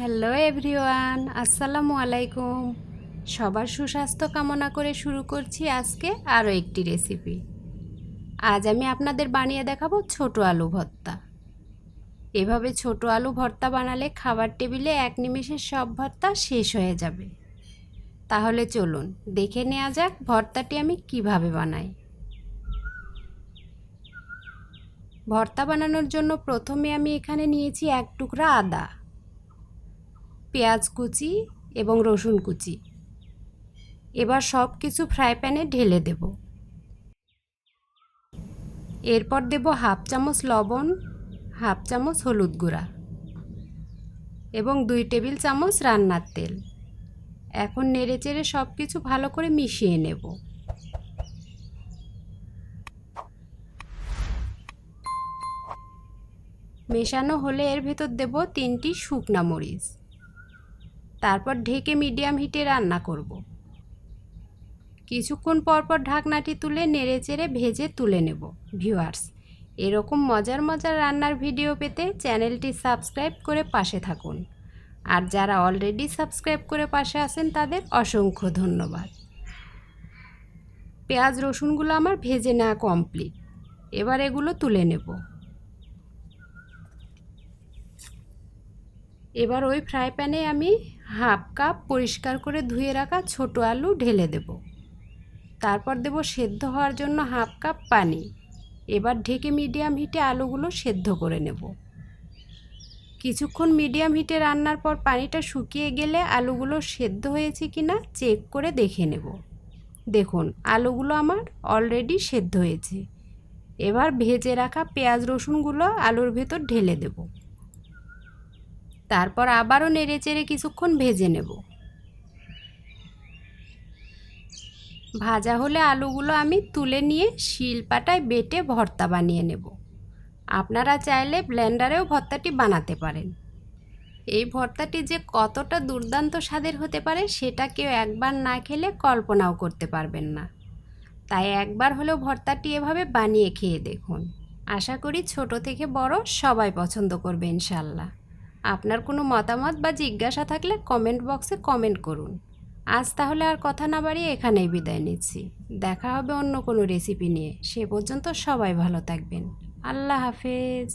Hello everyone, আসসালামু আলাইকুম। সবার সুস্বাস্থ্য কামনা করে শুরু করছি আজকে আরও একটি রেসিপি। আজ আমি আপনাদের বানিয়ে দেখাবো ছোট আলু ভর্তা। এভাবে ছোট আলু ভর্তা বানালে খাবার টেবিলে এক নিমেষে সব ভর্তা শেষ হয়ে যাবে। তাহলে চলুন দেখে নেওয়া যাক ভর্তাটি আমি কিভাবে বানাই। ভর্তা বানানোর জন্য প্রথমে আমি এখানে নিয়েছি এক টুকরা আদা, পেঁয়াজ কুচি এবং রসুন কুচি। এবার সব কিছু ফ্রাই প্যানে ঢেলে দেব। এরপর দেব হাফ চামচ লবণ, হাফ চামচ হলুদ গুঁড়া এবং 2 টেবিল চামচ রান্নার তেল। এখন নেড়েচেড়ে সব কিছু ভালো করে মিশিয়ে নেব। মেশানো হলে এর ভেতর দেব 3টি শুকনা মরিচ। তারপর ঢেকে মিডিয়াম হিটে রান্না করব। কিছুক্ষণ পরপর ঢাকনাটি তুলে নেড়েচেড়ে ভেজে তুলে নেব। ভিউয়ার্স, এরকম মজার মজার রান্নার ভিডিও পেতে চ্যানেলটি সাবস্ক্রাইব করে পাশে থাকুন। আর যারা অলরেডি সাবস্ক্রাইব করে পাশে আছেন তাদের অসংখ্য ধন্যবাদ। পেঁয়াজ রসুনগুলো আমার ভেজে নেওয়া কমপ্লিট। এবার এগুলো তুলে নেব। এবার ওই ফ্রাই প্যানে আমি হাফ কাপ পরিষ্কার করে ধুয়ে রাখা ছোট আলু ঢেলে দেব। তারপর দেব সেদ্ধ হওয়ার জন্য হাফ কাপ পানি। এবার ঢেকে মিডিয়াম হিটে আলুগুলো সেদ্ধ করে নেব। কিছুক্ষণ মিডিয়াম হিটে রান্নার পর পানিটা শুকিয়ে গেলে আলুগুলো সেদ্ধ হয়েছে কিনা চেক করে দেখে নেব। দেখুন আলুগুলো আমার অলরেডি সেদ্ধ হয়েছে। এবার ভেজে রাখা পেঁয়াজ রসুনগুলো আলুর ভেতর ঢেলে দেব। তারপর আবারও নেড়েচেড়ে কিছুক্ষণ ভেজে নেব। ভাজা হলে আলুগুলো আমি তুলে নিয়ে শিলপাটায় বেটে ভর্তা বানিয়ে নেব। আপনারা চাইলে ব্লেন্ডারেও ভর্তাটি বানাতে পারেন। এই ভর্তাটি যে কতটা দুর্দান্ত স্বাদের হতে পারে সেটা কেউ একবার না খেলে কল্পনাও করতে পারবেন না। তাই একবার হলেও ভর্তাটি এভাবে বানিয়ে খেয়ে দেখুন। আশা করি ছোট থেকে বড় সবাই পছন্দ করবে ইনশাল্লাহ। আপনার কোনো মতামত বা জিজ্ঞাসা থাকলে কমেন্ট বক্সে কমেন্ট করুন। আজ তাহলে আর কথা না বাড়িয়ে এখানেই বিদায় নিচ্ছি। দেখা হবে অন্য কোনো রেসিপি নিয়ে। সে পর্যন্ত সবাই ভালো থাকবেন। আল্লাহ হাফেজ।